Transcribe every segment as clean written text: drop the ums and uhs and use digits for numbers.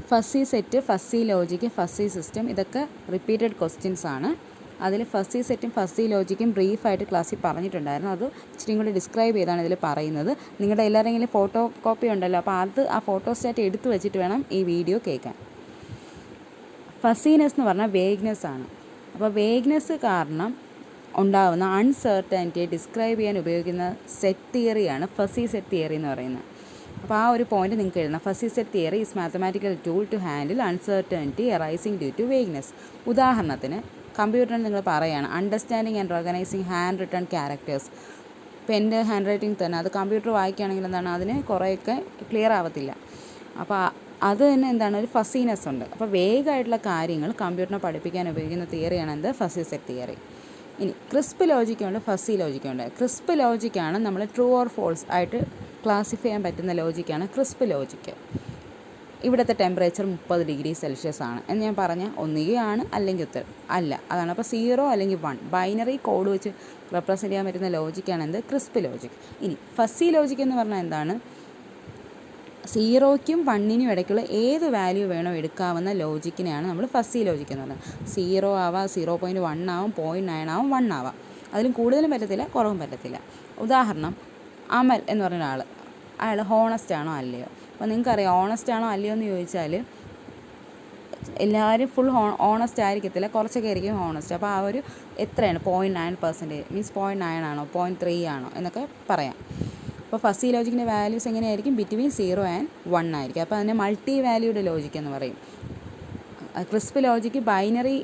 Fuzzy set, fuzzy logic, fuzzy system ഇതൊക്കെ repeated questions ആണ്. അതിൽ ഫസ്സി സെറ്റും ഫസ്സി ലോജിക്കും ബ്രീഫായിട്ട് ക്ലാസ്സിൽ പറഞ്ഞിട്ടുണ്ടായിരുന്നു. അത് ഇച്ചിരി കൂടി ഡിസ്ക്രൈബ് ചെയ്താണ് ഇതിൽ പറയുന്നത്. നിങ്ങളുടെ എല്ലാവരെങ്കിലും ഫോട്ടോ കോപ്പി ഉണ്ടല്ലോ, അപ്പോൾ അത് ആ ഫോട്ടോസ്റ്റാറ്റ് എടുത്ത് വെച്ചിട്ട് വേണം ഈ വീഡിയോ കേൾക്കാൻ. ഫസ്സിനെസ് എന്ന് പറഞ്ഞാൽ വേഗ്നെസ് ആണ്. അപ്പോൾ വേഗ്നെസ് കാരണം ഉണ്ടാകുന്ന അൺസെർട്ടനിറ്റിയെ ഡിസ്ക്രൈബ് ചെയ്യാൻ ഉപയോഗിക്കുന്ന സെറ്റ് തിയറിയാണ് ഫസ്സി സെറ്റ് തിയറി എന്ന് പറയുന്നത്. അപ്പോൾ ആ ഒരു പോയിന്റ് നിങ്ങൾക്ക് എഴുതണം. Fuzzy set theory is mathematical tool to handle uncertainty arising due to vagueness. ഉദാഹരണത്തിന് കമ്പ്യൂട്ടറിൽ നിങ്ങൾ പറയുകയാണ് understanding and recognising hand written characters. ഇപ്പോൾ എൻ്റെ ഹാൻഡ് റൈറ്റിംഗ് തന്നെ അത് കമ്പ്യൂട്ടർ വായിക്കുകയാണെങ്കിൽ എന്താണ് അതിന് കുറേയൊക്കെ ക്ലിയർ ആവത്തില്ല. അപ്പോൾ അത് തന്നെ എന്താണ് ഒരു ഫസ്സിനെസ് ഉണ്ട്. അപ്പോൾ വേഗമായിട്ടുള്ള കാര്യങ്ങൾ കമ്പ്യൂട്ടറിനെ പഠിപ്പിക്കാൻ ഉപയോഗിക്കുന്ന തിയറിയാണ് എന്ത് ഫസ്സി സെറ്റ് തിയറി. ഇനി ക്രിസ്പ് ലോജിക്കുണ്ട്, ഫസ്സി ലോജിക്കുണ്ട്. ക്രിസ്പ് ലോജിക്കാണ് നമ്മൾ ട്രൂ ഓർ ഫോൾസ് ആയിട്ട് ക്ലാസിഫൈ ചെയ്യാൻ പറ്റുന്ന ലോജിക്കാണ് ക്രിസ്പ് ലോജിക്ക്. ഇവിടുത്തെ ടെമ്പറേച്ചർ 30 ഡിഗ്രി സെൽഷ്യസ് ആണ് എന്ന് ഞാൻ പറഞ്ഞാൽ ഒന്നുകയാണ് അല്ലെങ്കിൽ ഉത്തരം അല്ല, അതാണ്. അപ്പോൾ 0 അല്ലെങ്കിൽ 1 ബൈനറി കോഡ് വെച്ച് റെപ്രസെൻറ്റ് ചെയ്യാൻ പറ്റുന്ന ലോജിക്കാണ് എന്ത് ക്രിസ്പ് ലോജിക്ക്. ഇനി ഫസ്സി ലോജിക്ക് എന്ന് പറഞ്ഞാൽ എന്താണ്? 0ക്കും 1നും ഇടയ്ക്കുള്ള ഏത് വാല്യൂ വേണോ എടുക്കാവുന്ന ലോജിക്കിനെയാണ് നമ്മൾ ഫസ്സി ലോജിക്ക് എന്ന് പറയുന്നത്. 0 ആവാം, 0.1 ആവും, 0.9 ആവും, 1 ആവാം. അതിലും കൂടുതലും പറ്റത്തില്ല, കുറവും പറ്റത്തില്ല. ഉദാഹരണം അമൽ എന്ന് പറഞ്ഞ അയാൾ ഹോണസ്റ്റ് ആണോ അല്ലയോ? അപ്പോൾ നിങ്ങൾക്കറിയാം ഹോണസ്റ്റ് ആണോ അല്ലയോ എന്ന് ചോദിച്ചാൽ എല്ലാവരും ഫുൾ ഓണസ്റ്റ് ആയിരിക്കത്തില്ല, കുറച്ചൊക്കെ ആയിരിക്കും ഹോണസ്റ്റ്. അപ്പോൾ ആ ഒരു എത്രയാണ് 0.9% മീൻസ് 0.9 ആണോ 0.3 ആണോ എന്നൊക്കെ പറയാം. അപ്പോൾ ഫസ്സി ലോജിക്കിൻ്റെ വാല്യൂസ് എങ്ങനെയായിരിക്കും? ബിറ്റ്വീൻ 0 ആൻഡ് 1 ആയിരിക്കും. അപ്പോൾ അതിനെ മൾട്ടി വാല്യൂഡ് ലോജിക്ക് എന്ന് പറയും. ക്രിസ്പ് ലോജിക്ക് ബൈനറി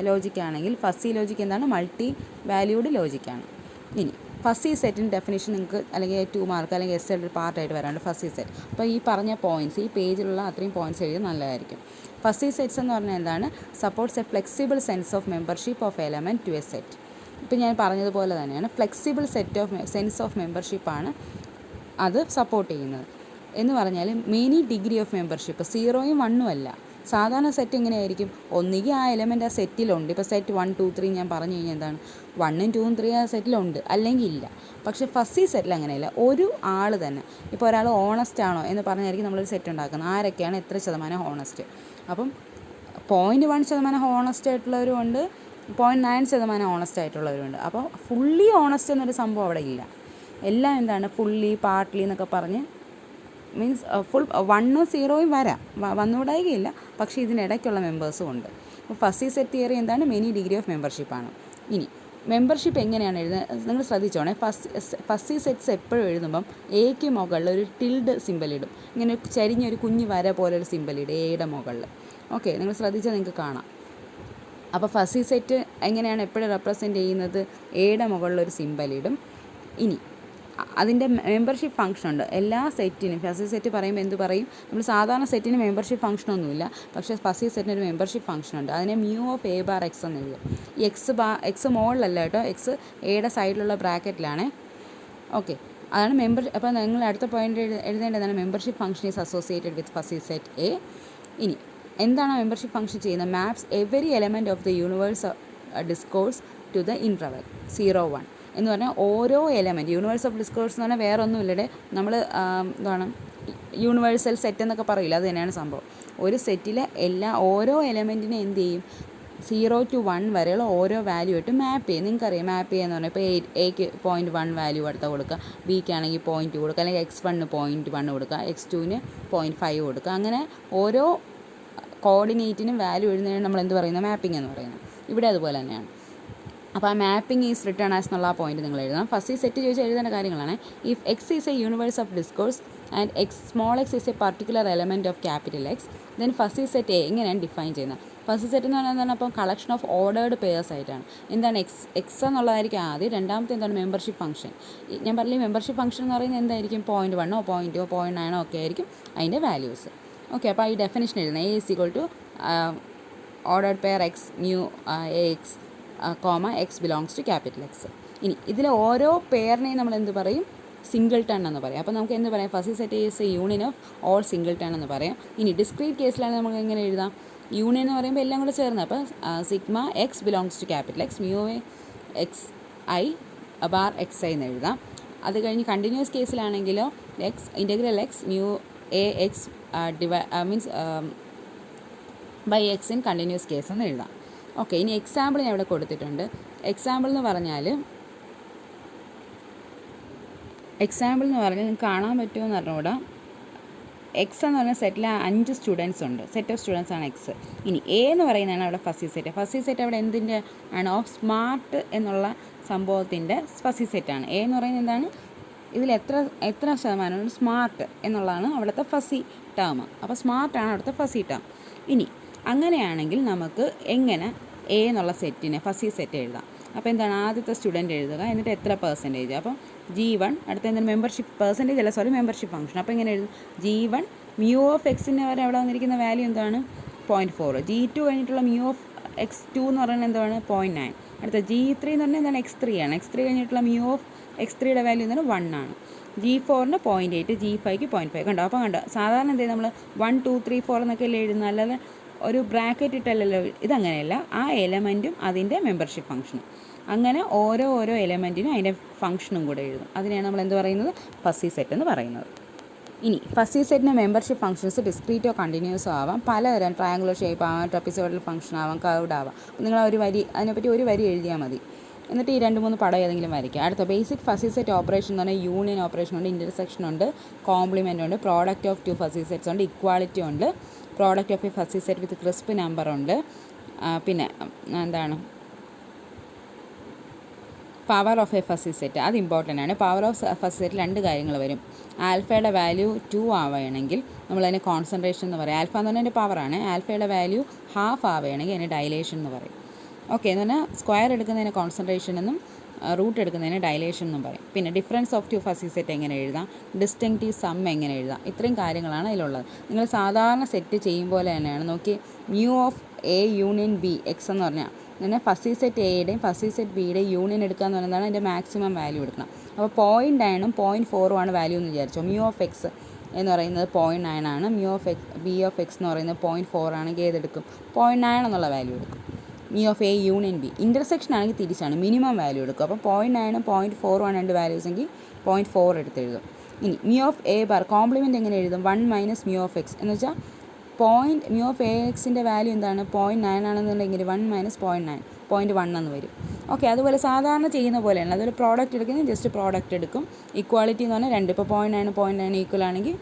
ലോജിക്കാണെങ്കിൽ ഫസ്സി ലോജിക്ക് എന്താണ്? മൾട്ടി വാല്യൂഡ് ലോജിക്കാണ്. ഇനി ഫസ്സി സെറ്റിൻ്റെ ഡെഫിനേഷൻ നിങ്ങൾക്ക് അല്ലെങ്കിൽ 2 മാർക്ക് അല്ലെങ്കിൽ എസ് ഒരു പാർട്ടായിട്ട് വരാണ്ട് ഫസ്സി സെറ്റ്. അപ്പോൾ ഈ പറഞ്ഞ പോയിൻറ്റ്സ് ഈ പേജിലുള്ള അത്രയും പോയിൻറ്റ്സ് എഴുതി നല്ലതായിരിക്കും. ഫസ്സി സെറ്റ്സ് എന്ന് പറഞ്ഞാൽ എന്താണ്? Supports a flexible sense of membership of element to a set. ഇപ്പോൾ ഞാൻ പറഞ്ഞതുപോലെ തന്നെയാണ് ഫ്ലെക്സിബിൾ സെൻസ് ഓഫ് മെമ്പർഷിപ്പാണ് അത് സപ്പോർട്ട് ചെയ്യുന്നത്. എന്ന് പറഞ്ഞാൽ മെനി ഡിഗ്രി ഓഫ് മെമ്പർഷിപ്പ് 0യും 1ഉം അല്ല. സാധാരണ സെറ്റ് എങ്ങനെയായിരിക്കും? ഒന്നുകിൽ ആ എലമെൻറ്റ് ആ സെറ്റിലുണ്ട്. ഇപ്പോൾ സെറ്റ് 1, 2, 3 ഞാൻ പറഞ്ഞു കഴിഞ്ഞാൽ എന്താണ് 1ഉം 2ഉം 3 ആ സെറ്റിലുണ്ട്, അല്ലെങ്കിൽ ഇല്ല. പക്ഷേ ഫസ്സി സെറ്റിൽ അങ്ങനെയല്ല. ഒരു ആൾ തന്നെ ഇപ്പോൾ ഒരാൾ ഓണസ്റ്റ് ആണോ എന്ന് പറഞ്ഞായിരിക്കും നമ്മളൊരു സെറ്റ് ഉണ്ടാക്കുന്നത്. ആരൊക്കെയാണ് എത്ര ശതമാനം ഹോണസ്റ്റ്. അപ്പം 0.1% ഹോണസ്റ്റ് ആയിട്ടുള്ളവരും ഉണ്ട്, 0.9% ഹോണസ്റ്റ് ആയിട്ടുള്ളവരുണ്ട്. അപ്പോൾ ഫുള്ളി ഓണസ്റ്റ് എന്നൊരു സംഭവം അവിടെ ഇല്ല. എല്ലാം എന്താണ് ഫുള്ളി പാർട്ട്ലി എന്നൊക്കെ പറഞ്ഞ് മീൻസ് ഫുൾ 1ഉം 0യും വരാം, വന്നുകൂടായികയില്ല. പക്ഷേ ഇതിനിടയ്ക്കുള്ള മെമ്പേഴ്സും ഉണ്ട്. അപ്പോൾ ഫസ്സി സെറ്റ് തിയറി എന്താണ്? മെനി ഡിഗ്രി ഓഫ് മെമ്പർഷിപ്പാണ്. ഇനി മെമ്പർഷിപ്പ് എങ്ങനെയാണ് എഴുതുന്നത് നിങ്ങൾ ശ്രദ്ധിച്ചോണേ. ഫസ്സി സെറ്റ്സ് എപ്പോഴും എഴുതുമ്പം എക്ക് മുകളിൽ ഒരു ടിൽഡ് സിമ്പൽ ഇടും. ഇങ്ങനെ ചരിഞ്ഞൊരു കുഞ്ഞു വര പോലെ ഒരു സിമ്പൽ ഇടും എയുടെ മുകളിൽ. ഓക്കെ, നിങ്ങൾ ശ്രദ്ധിച്ചാൽ നിങ്ങൾക്ക് കാണാം. അപ്പോൾ ഫസ്സി സെറ്റ് എങ്ങനെയാണ് എപ്പോഴും റെപ്രസെൻറ്റ് ചെയ്യുന്നത്? എയുടെ മുകളിലൊരു സിമ്പൽ ഇടും. ഇനി അതിൻ്റെ മെമ്പർഷിപ്പ് ഫംഗ്ഷൻ ഉണ്ട് എല്ലാ സെറ്റിനും. ഫസ്സി സെറ്റ് പറയുമ്പോൾ എന്ത് പറയും? നമ്മൾ സാധാരണ സെറ്റിന് മെമ്പർഷിപ്പ് ഫംഗ്ഷനൊന്നുമില്ല, പക്ഷേ ഫസ്സി സെറ്റിന് ഒരു മെമ്പർഷിപ്പ് ഫംഗ്ഷൻ ഉണ്ട്. അതിനെ mu of A bar X എന്ന് എഴുതും. ഈ എക്സ് മോളിലല്ല കേട്ടോ, എക്സ് എയുടെ സൈഡിലുള്ള ബ്രാക്കറ്റിലാണേ. ഓക്കെ, അതാണ് അപ്പോൾ നിങ്ങൾ അടുത്ത പോയിന്റ് എഴുതേണ്ടതാണ് membership function is associated with fuzzy set A. ഇനി എന്താണ് മെമ്പർഷിപ്പ് ഫംഗ്ഷൻ ചെയ്യുന്നത്? Maps every element of the universe discourse to the interval 0, 1 എന്ന് പറഞ്ഞാൽ ഓരോ എലമെൻറ്റ് യൂണിവേഴ്സ് ഓഫ് ഡിസ്കോഴ്സ് എന്ന് പറഞ്ഞാൽ വേറെ ഒന്നുമില്ലടെ നമ്മൾ എന്താണ് യൂണിവേഴ്സൽ സെറ്റ് എന്നൊക്കെ പറയില്ല, അത് തന്നെയാണ് സംഭവം. ഒരു സെറ്റിലെ ഓരോ എലമെൻറ്റിനെ എന്ത് ചെയ്യും? 0 to 1 വരെയുള്ള ഓരോ വാല്യൂ ആയിട്ട് മാപ്പ് ചെയ്യും. നിങ്ങൾക്കറിയാം മാപ്പ് ചെയ്യുക എന്ന് പറഞ്ഞാൽ ഇപ്പോൾ എക്ക് 0.1 വാല്യൂ അടുത്ത കൊടുക്കുക, ബിക്കാണെങ്കിൽ 0.2 കൊടുക്കുക, അല്ലെങ്കിൽ x1 0.1 കൊടുക്കുക, x2 0.5 കൊടുക്കുക. അങ്ങനെ ഓരോ കോർഡിനേറ്റിനും വാല്യൂ എഴുതുന്നതിന് നമ്മൾ എന്ത് പറയുന്നത്? മാപ്പിംഗ് എന്ന് പറയുന്നത്. ഇവിടെ അതുപോലെ തന്നെയാണ്. അപ്പോൾ ആ മാപ്പിംഗ് ഈസ് റിട്ടേൺ ആസ് എന്നുള്ള ആ പോയിന്റ് നിങ്ങൾ എഴുതണം. ഫസ്സി സെറ്റ് ചോദിച്ചാൽ എഴുതേണ്ട കാര്യങ്ങളാണ്. If X is A universe of discourse and small X is A particular element of capital X, then fuzzy set A എങ്ങനെയാണ് ഡിഫൈൻ ചെയ്യുന്നത്? ഫസ്സി സെറ്റ് എന്ന് പറഞ്ഞാൽ എന്താണ്? അപ്പം കളക്ഷൻ ഓഫ് ഓർഡേർഡ് പെയേഴ്സ് ആയിട്ടാണ്. എന്താണ് എക്സ് എന്നുള്ളതായിരിക്കും ആദ്യം. രണ്ടാമത്തെ എന്താണ്? Membership function. ഞാൻ പറഞ്ഞ മെമ്പർഷിപ്പ് ഫംഗ്ഷൻ എന്ന് പറയുന്നത് എന്തായിരിക്കും? 0.1 0.2 0.9 ഒക്കെ ആയിരിക്കും അതിൻ്റെ വാല്യൂസ്. ഓക്കെ, അപ്പോൾ ഈ ഡെഫിനിഷൻ എഴുതുന്നത് A is equal to ordered pair X mu A X X belongs to capital X. ഇനി ഇതിലെ ഓരോ പെയറിനെയും നമ്മൾ എന്ത് പറയും? സിംഗിൾ ടൺ എന്ന് പറയാം. അപ്പോൾ നമുക്ക് എന്ത് പറയാം? Fuzzy set is a union of all singleton എന്ന് പറയാം. ഇനി ഡിസ്ക്രീറ്റ് കേസിലാണ് നമുക്ക് എങ്ങനെ എഴുതാം? യൂണിയൻ എന്ന് പറയുമ്പോൾ എല്ലാം കൂടെ ചേർന്ന്, അപ്പോൾ sigma x belongs to capital X mu x i bar x i എന്ന് എഴുതാം. അത് കഴിഞ്ഞ് കണ്ടിന്യൂസ് കേസിലാണെങ്കിലോ x integral x mu A x means by x in continuous case എന്ന് എഴുതാം. ഓക്കെ, ഇനി എക്സാമ്പിൾ ഞാൻ ഇവിടെ കൊടുത്തിട്ടുണ്ട്. എക്സാമ്പിൾ എന്ന് പറഞ്ഞാൽ നിങ്ങൾക്ക് കാണാൻ പറ്റുമെന്ന് പറഞ്ഞുകൂടാ. എക്സ് എന്ന് പറഞ്ഞ സെറ്റിൽ 5 സ്റ്റുഡൻസ് ഉണ്ട്. സെറ്റ് ഓഫ് സ്റ്റുഡൻസ് ആണ് എക്സ്. ഇനി എ എന്ന് പറയുന്നതാണ് അവിടെ ഫസി സെറ്റ്. ഫസി സെറ്റ് അവിടെ എന്തിൻ്റെ ആണ്? ഓഫ് സ്മാർട്ട് എന്നുള്ള സംഭവത്തിൻ്റെ ഫസി സെറ്റാണ്. എ എന്ന് പറയുന്നത് എന്താണ്? ഇതിൽ എത്ര ശതമാനമാണ് സ്മാർട്ട് എന്നുള്ളതാണ് അവിടുത്തെ ഫസി ടേം. അപ്പോൾ സ്മാർട്ടാണ് അവിടുത്തെ ഫസി ടേം. ഇനി അങ്ങനെയാണെങ്കിൽ നമുക്ക് എങ്ങനെ എ എന്നുള്ള സെറ്റിനെ ഫസി സെറ്റ് എഴുതാം? അപ്പോൾ എന്താണ്? ആദ്യത്തെ സ്റ്റുഡൻറ്റ് എഴുതുക, എന്നിട്ട് എത്ര പെർസെൻറ്റേജ്. അപ്പം G1 അടുത്ത എന്താണ്? മെമ്പർഷിപ്പ് പെർസെൻറ്റേജ് അല്ല, സോറി, മെമ്പർഷിപ്പ് ഫംഗ്ഷൻ. അപ്പോൾ ഇങ്ങനെ എഴുതും G1 മ്യൂ ഓഫ് എക്സിൻ്റെ വരെ അവിടെ വന്നിരിക്കുന്ന വാല്യൂ എന്താണ്? 0.4. G2 കഴിഞ്ഞിട്ടുള്ള മ്യൂ ഓഫ് x2 എന്ന് പറയുന്നത് എന്താണ്? 0.9. അടുത്ത G3 എന്ന് പറഞ്ഞാൽ എന്താണ്? x3 ആണ്. x3 കഴിഞ്ഞിട്ടുള്ള മ്യൂ ഓഫ് x3യുടെ വാല്യൂ എന്താണ്? 1 ആണ്. G4ന് 0.8, G5ക്ക് 0.5. കണ്ടോ? അപ്പോൾ കണ്ടോ, സാധാരണ എന്ത് ചെയ്യും നമ്മൾ 1 2 3 4 എന്നൊക്കെ അല്ലേ എഴുതുന്നത്, അല്ലാതെ ഒരു ബ്രാക്കറ്റ് ഇട്ടല്ലല്ലോ. ഇതങ്ങനെയല്ല, ആ എലമെൻറ്റും അതിൻ്റെ മെമ്പർഷിപ്പ് ഫംഗ്ഷനും, അങ്ങനെ ഓരോ എലമെൻറ്റിനും അതിൻ്റെ ഫംഗ്ഷനും കൂടെ എഴുതും. അതിനെയാണ് നമ്മൾ എന്ത് പറയുന്നത്? ഫസി സെറ്റ് എന്ന് പറയുന്നത്. ഇനി ഫസി സെറ്റിന് മെമ്പർഷിപ്പ് ഫംഗ്ഷൻസ് ഡിസ്ക്രീറ്റോ കണ്ടിന്യൂസോ ആവാം, പലതരം ട്രയാങ്കുലർ ഷേപ്പ് ആവാം, ട്രപ്പിസോയിഡൽ ഫംഗ്ഷൻ ആവാം, കർവ്ഡ് ആവാം. നിങ്ങൾ അതിനെപ്പറ്റി ഒരു വരി എഴുതിയാൽ മതി. എന്നിട്ട് ഈ 2-3 പടം ഏതെങ്കിലും വരയ്ക്കുക. അടുത്ത ബേസിക് ഫസി സെറ്റ് ഓപ്പറേഷൻ എന്ന് പറഞ്ഞാൽ യൂണിയൻ ഓപ്പറേഷൻ ഉണ്ട്, ഇൻ്റർസെക്ഷൻ ഉണ്ട്, കോംപ്ലിമെൻ്റ് ഉണ്ട്, പ്രോഡക്റ്റ് ഓഫ് 2 ഫസി സെറ്റ്സ് ഉണ്ട്, ഇക്വാളിറ്റി ഉണ്ട്, product of a fuzzy set with crisp number ഉണ്ട്. പിന്നെ എന്താണ്? Power of a fuzzy set, അത് ഇമ്പോർട്ടൻ്റ് ആണ്. പവർ ഓഫ് ഫസി സെറ്റിൽ 2 കാര്യങ്ങൾ വരും. ആൽഫയുടെ വാല്യൂ 2 ആവുകയാണെങ്കിൽ നമ്മളതിനെ കോൺസെൻട്രേഷൻ എന്ന് പറയും. ആൽഫ എന്ന് പറഞ്ഞാൽ അതിൻ്റെ പവറാണ്. ആൽഫയുടെ വാല്യൂ ഹാഫ് ആവുകയാണെങ്കിൽ അതിനെ ഡൈലേഷൻ എന്ന് പറയും. ഓക്കെ, എന്ന് പറഞ്ഞാൽ സ്ക്വയർ എടുക്കുന്നതിന് കോൺസെൻട്രേഷൻ എന്നും റൂട്ട് എടുക്കുന്നതിന് ഡൈലേഷൻ എന്നും പറയും. പിന്നെ ഡിഫറൻസ് ഓഫ് 2 ഫസി സെറ്റ് എങ്ങനെ എഴുതാം, ഡിസ്റ്റിങ്ക്റ്റീവ് സം എങ്ങനെ എഴുതാം, ഇത്രയും കാര്യങ്ങളാണ് അതിലുള്ളത്. നിങ്ങൾ സാധാരണ സെറ്റ് ചെയ്യും പോലെ തന്നെയാണ്. നോക്കി, mu of A union B X എന്ന് പറഞ്ഞാൽ അങ്ങനെ ഫസി സെറ്റ് എയുടെയും ഫസി സെറ്റ് ബിയുടെയും യൂണിയൻ എടുക്കുക എന്ന് പറയുന്നതാണ് അതിൻ്റെ മാക്സിമം വാല്യൂ എടുക്കണം. അപ്പോൾ 0.9ഉം 0.4ഉം ആണ് വാല്യൂ എന്ന് വിചാരിച്ചോ. മ്യൂ ഓഫ് എക്സ് എന്ന് പറയുന്നത് 0.9 ആണ്. Mu of X B of X എന്ന് പറയുന്നത് 0.4 ആണെങ്കിൽ ഏതെടുക്കും? 0.9 എന്നുള്ള വാല്യൂ എടുക്കും. Mu of A union B. Intersection ആണെങ്കിൽ തിരിച്ചാണ്, മിനിമം വാല്യൂ എടുക്കും. അപ്പോൾ 0.9ഉം 0.4ഉം ആണ് 2 വാല്യൂസ് എങ്കിൽ 0.4 എടുത്ത് എഴുതും. ഇനി mu of A bar compliment എങ്ങനെ എഴുതും? 1 മൈനസ് മ്യൂ ഓഫ് എക്സ് എന്ന് വെച്ചാൽ മ്യൂ ഓഫ് എ എക്സിൻ്റെ വാല്യൂ എന്താണ്? 0.9 ആണെന്നുണ്ടെങ്കിൽ 1 മൈനസ് 0.1 എന്ന് വരും. ഓക്കെ, അതുപോലെ സാധാരണ ചെയ്യുന്ന പോലെയാണ്. അതുപോലെ പ്രോഡക്റ്റ് എടുക്കുന്നത് ജസ്റ്റ് പ്രോഡക്റ്റ് എടുക്കും. ഇക്വാളിറ്റി എന്ന് പറഞ്ഞാൽ 2, ഇപ്പോൾ 0.9 ഈക്വൽ ആണെങ്കിൽ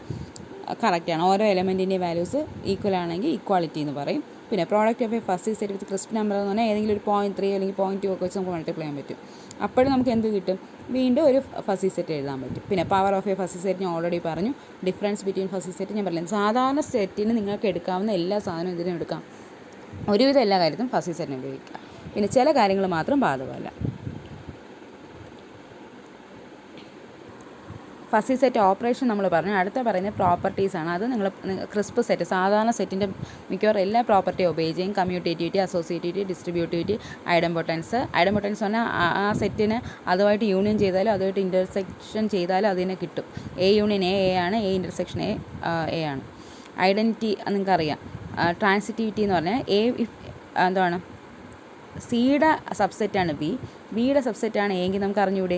കറക്റ്റാണ്. ഓരോ എലമെൻറ്റിൻ്റെയും വാല്യൂസ് ഈക്വൽ ആണെങ്കിൽ ഇക്വാളിറ്റി എന്ന് പറയും. പിന്നെ product of a fuzzy set with crisp number എന്ന് പറഞ്ഞാൽ ഏതെങ്കിലും ഒരു 0.3 അല്ലെങ്കിൽ 0.2 ഒക്കെ വെച്ച് നമുക്ക് മൾട്ടിപ്ലൈ ചെയ്യാൻ പറ്റും. അപ്പോഴും നമുക്ക് എന്ത് കിട്ടും? വീണ്ടും ഒരു ഫസി സെറ്റ് എഴുതാൻ പറ്റും. പിന്നെ power of a fuzzy set ഞാൻ ഓൾറെഡി പറഞ്ഞു. ഡിഫറൻസ് ബിറ്റ്വീൻ ഫസി സെറ്റ് ഞാൻ പറഞ്ഞു. സാധാരണ സെറ്റിന് നിങ്ങൾക്ക് എടുക്കാവുന്ന എല്ലാ സാധനവും ഇതിനും എടുക്കാം. ഒരുവിധം എല്ലാ കാര്യത്തിലും ഫസി സെറ്റിന് ഉപയോഗിക്കാം. പിന്നെ ചില കാര്യങ്ങൾ മാത്രം ബാധകമല്ല. ഫസി സെറ്റ് ഓപ്പറേഷൻ നമ്മൾ പറഞ്ഞു. അടുത്ത പറയുന്നത് പ്രോപ്പർട്ടീസാണ്. അത് നിങ്ങൾ ക്രിസ്പ് സെറ്റ്, സാധാരണ സെറ്റിൻ്റെ മിക്കവാറും എല്ലാ പ്രോപ്പർട്ടിയും ഒബേ ചെയ്യും. Commutativity, associativity, distributivity, idempotence. Idempotence പറഞ്ഞാൽ ആ സെറ്റിന് അതുമായിട്ട് യൂണിയൻ ചെയ്താലും അതുമായിട്ട് ഇൻ്റർസെക്ഷൻ ചെയ്താലും അതിനെ കിട്ടും. എ യൂണിയൻ എ ആണ്, എ ഇൻ്റർസെക്ഷൻ എ ആണ്. ഐഡൻറ്റിറ്റി നിങ്ങൾക്കറിയാം. ട്രാൻസിറ്റിവിറ്റി എന്ന് പറഞ്ഞാൽ എന്താണ്? സിയുടെ സബ്സെറ്റാണ് ബി, ബിയുടെ സബ്സെറ്റാണ് എ എങ്കിൽ നമുക്ക് അറിഞ്ഞൂടെ?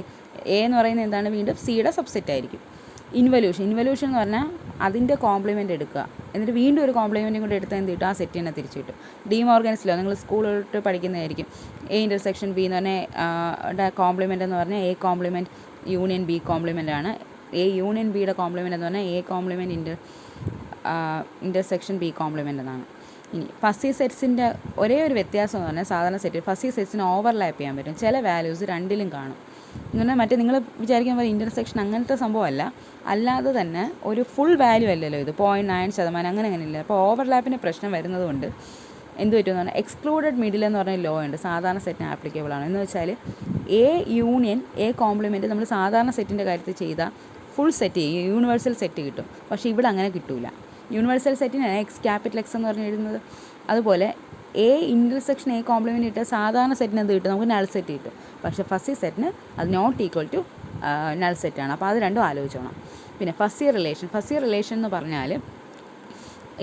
എ എന്ന് പറയുന്നത് എന്താണ്? വീണ്ടും സിയുടെ സബ്സെറ്റ് ആയിരിക്കും. ഇൻവല്യൂഷൻ എന്ന് പറഞ്ഞാൽ അതിൻ്റെ കോംപ്ലിമെൻ്റ് എടുക്കുക, എന്നിട്ട് വീണ്ടും ഒരു കോംപ്ലിമെൻറ്റും കൂടി എടുത്താൽ എന്ത് കിട്ടും? ആ സെറ്റ് തന്നെ തിരിച്ചു കിട്ടും. ഡീമോർഗൻസിലോ നിങ്ങൾ സ്കൂളിലോട്ട് പഠിക്കുന്നതായിരിക്കും. എ ഇൻ്റർസെക്ഷൻ ബി എന്ന് പറഞ്ഞാൽ കോംപ്ലിമെൻ്റ് എന്ന് പറഞ്ഞാൽ A compliment union B compliment ആണ്. എ യൂണിയൻ ബിയുടെ കോംപ്ലിമെൻ്റ് എന്ന് പറഞ്ഞാൽ A compliment intersection B compliment എന്നാണ്. ഇനി ഫസി സെറ്റ്സിൻ്റെ ഒരേ ഒരു വ്യത്യാസം എന്ന് പറഞ്ഞാൽ സാധാരണ സെറ്റ് ഫസി സെറ്റ്സിന് ഓവർലാപ്പ് ചെയ്യാൻ പറ്റും. ചില വാല്യൂസ് രണ്ടിലും കാണും. ഇങ്ങനെ മറ്റേ നിങ്ങൾ വിചാരിക്കാൻ പോലെ ഇൻ്റർസെക്ഷൻ അങ്ങനത്തെ സംഭവമല്ല, അല്ലാതെ തന്നെ ഒരു ഫുൾ വാല്യൂ അല്ലല്ലോ ഇത്. 0.9% അങ്ങനെയില്ല. അപ്പോൾ ഓവർലാപ്പിൻ്റെ പ്രശ്നം വരുന്നത് കൊണ്ട് എന്ത് പറ്റുമെന്ന് പറഞ്ഞാൽ എക്സ്ക്ലൂഡഡ് മിഡിൽ എന്ന് പറഞ്ഞ ലോ ഉണ്ട്, സാധാരണ സെറ്റിന് ആപ്ലിക്കബിൾ ആണ്. എന്ന് വെച്ചാൽ എ യൂണിയൻ എ കോംപ്ലിമെൻറ്റ് നമ്മൾ സാധാരണ സെറ്റിൻ്റെ കാര്യത്തിൽ ചെയ്താൽ ഫുൾ സെറ്റ് ചെയ്യും, യൂണിവേഴ്സൽ സെറ്റ് കിട്ടും. പക്ഷേ ഇവിടെ അങ്ങനെ കിട്ടില്ല. യൂണിവേഴ്സൽ സെറ്റിനാണ് എക്സ് ക്യാപിറ്റൽ എക്സ് എന്ന് പറഞ്ഞ് എഴുതുന്നത്. അതുപോലെ എ ഇൻ്റർസെക്ഷൻ എ കോംപ്ലിമെൻറ്റ് ഇട്ട് സാധാരണ സെറ്റിന് എന്ത് കിട്ടും? നമുക്ക് നൾ സെറ്റ് കിട്ടും. പക്ഷേ ഫസി സെറ്റിന് അത് നോട്ട് ഈക്വൽ ടു നൾ സെറ്റാണ്. അപ്പോൾ അത് രണ്ടും ആലോചിച്ചോണം. പിന്നെ ഫസി റിലേഷൻ എന്ന് പറഞ്ഞാൽ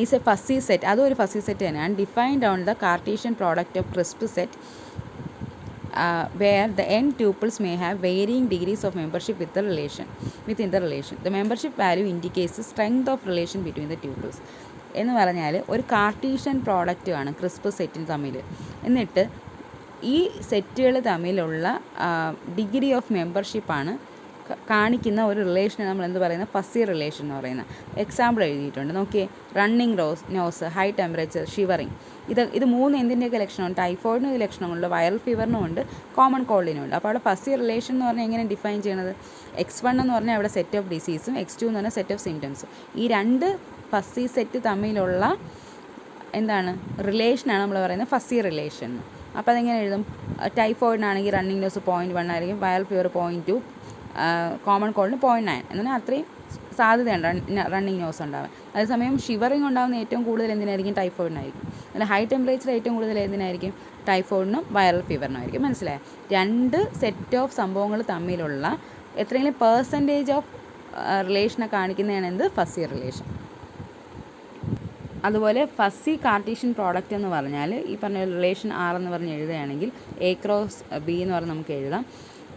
ഈസ് എ ഫസി സെറ്റ്, അതും ഒരു ഫസി സെറ്റ് തന്നെയാണ്. Defined on the Cartesian product of crisp set where the n tuples may have varying degrees of membership within the relation. The membership value indicates the strength of relation between the tuples. എന്ന് പറഞ്ഞാൽ ഒരു Cartesian പ്രോഡക്റ്റുമാണ് crisp സെറ്റിൽ തമ്മിൽ. എന്നിട്ട് ഈ സെറ്റുകൾ തമ്മിലുള്ള degree of മെമ്പർഷിപ്പാണ് കാണിക്കുന്ന ഒരു റിലേഷനെ നമ്മൾ എന്ത് പറയുന്നത്, ഫസ്സി റിലേഷൻ എന്ന് പറയുന്നത്. എക്സാമ്പിൾ എഴുതിയിട്ടുണ്ട്, നോക്കിയേ. Running nose, high temperature, shivering. ഇത് മൂന്ന് എന്തിൻ്റെയൊക്കെ ലക്ഷണമുണ്ട്? ടൈഫോയിഡിനും ഇത് ലക്ഷണമുണ്ട്, വൈറൽ ഫീവറിനും ഉണ്ട്, കോമൺ കോൾഡിനും ഉണ്ട്. അപ്പോൾ അവിടെ ഫസ്സി റിലേഷൻ എന്ന് പറഞ്ഞാൽ എങ്ങനെ ഡിഫൈൻ ചെയ്യണത്? X1 എന്ന് പറഞ്ഞാൽ അവിടെ സെറ്റ് ഓഫ് ഡിസീസും X2 എന്ന് പറഞ്ഞാൽ സെറ്റ് ഓഫ് സിംറ്റംസും. ഈ രണ്ട് ഫസ്സി സെറ്റ് തമ്മിലുള്ള എന്താണ് റിലേഷനാണ് നമ്മൾ പറയുന്നത് ഫസ്സി റിലേഷൻ. അപ്പോൾ അതെങ്ങനെ എഴുതും? ടൈഫോയിഡിനാണെങ്കിൽ റണ്ണിങ് നോസ് 0.1 ആയിരിക്കും, വൈറൽ ഫീവർ 0.2, കോമൺ കോൾഡിന് 0.9. എന്നാൽ അത്രയും സാധ്യതയുണ്ട് റണ്ണിങ് നോസ് ഉണ്ടാവാൻ. അതേസമയം ഷിവറിങ് ഉണ്ടാകുന്ന ഏറ്റവും കൂടുതൽ എന്തിനായിരിക്കും? ടൈഫോയിഡിനായിരിക്കും. അല്ല, ഹൈ ടെമ്പറേച്ചർ ഏറ്റവും കൂടുതൽ എന്തിനായിരിക്കും? ടൈഫോയിഡിനും വൈറൽ ഫീവറിനായിരിക്കും. മനസ്സിലായോ? രണ്ട് സെറ്റ് ഓഫ് സംഭവങ്ങൾ തമ്മിലുള്ള എത്രയെങ്കിലും പെർസെൻറ്റേജ് ഓഫ് റിലേഷനെ കാണിക്കുന്നതാണ് എന്ത്? Fuzzy relation. അതുപോലെ ഫസ്സി കാർട്ടീഷ്യൻ പ്രോഡക്റ്റ് എന്ന് പറഞ്ഞാൽ ഈ പറഞ്ഞ റിലേഷൻ R എന്ന് പറഞ്ഞ് എഴുതുകയാണെങ്കിൽ A ക്രോസ് B എന്ന് പറഞ്ഞ് നമുക്ക് എഴുതാം.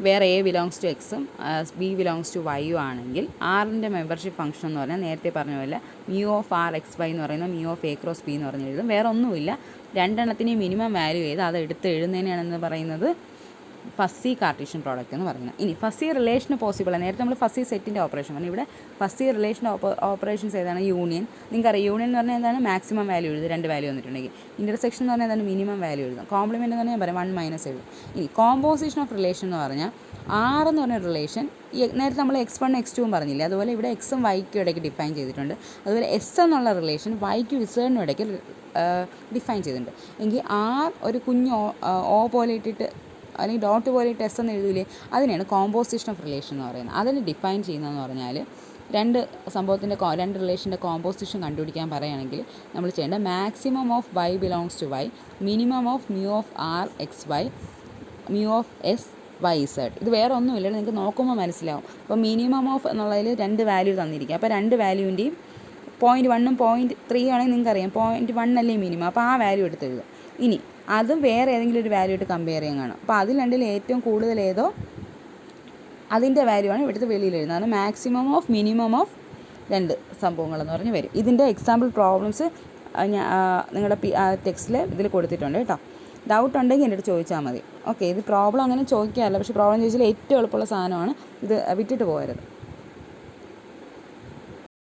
വേറെ A ബിലോങ്സ് ടു എക്സും B ബിലോങ്സ് ടു വൈയും ആണെങ്കിൽ ആറിൻ്റെ മെമ്പർഷിപ്പ് ഫംഗ്ഷൻ എന്ന് പറഞ്ഞാൽ നേരത്തെ പറഞ്ഞ പോലെ മ്യൂ ഓഫ് R XY എന്ന് പറയുന്നത് mu of A cross B എന്ന് പറഞ്ഞ് എഴുതും. വേറെ ഒന്നുമില്ല, രണ്ടെണ്ണത്തിനെയും മിനിമം വാല്യൂ ചെയ്ത് അത് എടുത്ത് എഴുതുന്നതിനാണെന്ന് പറയുന്നത് ഫസ്സി കാർട്ടീഷ്യൻ പ്രോഡക്റ്റ് എന്ന് പറയുന്നത്. ഇനി ഫസ്സി റിലേഷന് പോസിബിളാണ്. നേരത്തെ നമ്മൾ ഫസ്സി സെറ്റിൻ്റെ ഓപ്പറേഷൻ പറഞ്ഞു. ഇവിടെ ഫസ്സി റിലേഷൻ ഓപ്പറേഷൻസ് ഏതാണ്? യൂണിയൻ. നിങ്ങൾക്കറിയാം യൂണിയൻ എന്ന് പറഞ്ഞാൽ എന്താണ്? മാക്സിമം വാല്യൂ എഴുതും, രണ്ട് വാല്യൂ വന്നിട്ടുണ്ടെങ്കിൽ. ഇൻ്റർസെക്ഷൻ എന്ന് പറഞ്ഞാൽ എന്താണ്? മിനിമം വാല്യൂ എഴുതും. കോംപ്ലിമെൻ്റ് എന്ന് പറഞ്ഞാൽ പറയാം 1 മൈനസ് എഴുതും. ഇനി കോമ്പോസിഷൻ ഓഫ് റിലേഷൻ എന്ന് പറഞ്ഞാൽ R എന്ന് പറഞ്ഞ റിലേഷൻ നേരത്തെ നമ്മൾ X1 X2 പറഞ്ഞില്ലേ, അതുപോലെ ഇവിടെ എക്സും വൈക്കും ഇടയ്ക്ക് ഡിഫൈൻ ചെയ്തിട്ടുണ്ട്. അതുപോലെ S എന്നുള്ള റിലേഷൻ വൈക്കും ഇസഡിനും ഇടയ്ക്ക് ഡിഫൈൻ ചെയ്തിട്ടുണ്ട്. എങ്കിൽ R ഒരു കുഞ്ഞ് O പോലെ ഇട്ടിട്ട് അല്ലെങ്കിൽ ഡോട്ട് പോലെ ടെസ്റ്റ് എന്ന് എഴുതില്ലേ, അതിനെയാണ് കോമ്പോസിഷൻ ഓഫ് റിലേഷൻ എന്ന് പറയുന്നത്. അതിന് ഡിഫൈൻ ചെയ്യുന്നതെന്ന് പറഞ്ഞാൽ രണ്ട് റിലേഷൻ്റെ കോമ്പോസിഷൻ കണ്ടുപിടിക്കാൻ പറയുകയാണെങ്കിൽ നമ്മൾ ചെയ്യേണ്ട maximum of Y belongs to Y, minimum of mu of R XY, mu of S YZ. ഇത് വേറെ ഒന്നുമില്ല, നിങ്ങൾക്ക് നോക്കുമ്പോൾ മനസ്സിലാവും. അപ്പോൾ മിനിമം ഓഫ് എന്നുള്ളതിൽ രണ്ട് വാല്യൂ തന്നിരിക്കുക. അപ്പോൾ രണ്ട് വാല്യൂവിൻ്റെയും 0.1ഉം 0.3 ആണെങ്കിൽ നിങ്ങൾക്കറിയാം 0.1 അല്ലേ മിനിമം. അപ്പോൾ ആ വാല്യൂ എടുത്ത് എഴുതും. ഇനി അതും വേറെ ഏതെങ്കിലും ഒരു വാല്യൂ ആയിട്ട് കമ്പയർ ചെയ്യാൻ കാണും. അപ്പോൾ അതിൽ രണ്ടിൽ ഏറ്റവും കൂടുതൽ ഏതോ അതിൻ്റെ വാല്യൂ ആണ് ഇവിടുത്തെ വെളിയിൽ എഴുതുന്നത്. അത് മാക്സിമം ഓഫ് മിനിമം ഓഫ് രണ്ട് സംഭവങ്ങളെന്ന് പറഞ്ഞ് വരും. ഇതിൻ്റെ എക്സാമ്പിൾ പ്രോബ്ലംസ് നിങ്ങളുടെ ടെക്സ്റ്റിൽ ഇതിൽ കൊടുത്തിട്ടുണ്ട് കേട്ടോ. ഡൗട്ട് ഉണ്ടെങ്കിൽ എൻ്റെ അടുത്ത് ചോദിച്ചാൽ മതി. ഓക്കെ, ഇത് പ്രോബ്ലം അങ്ങനെ ചോദിക്കാറില്ല, പക്ഷേ പ്രോബ്ലം ചോദിച്ചാൽ ഏറ്റവും എളുപ്പമുള്ള സാധനമാണ് ഇത്, വിട്ടിട്ട് പോകരുത്.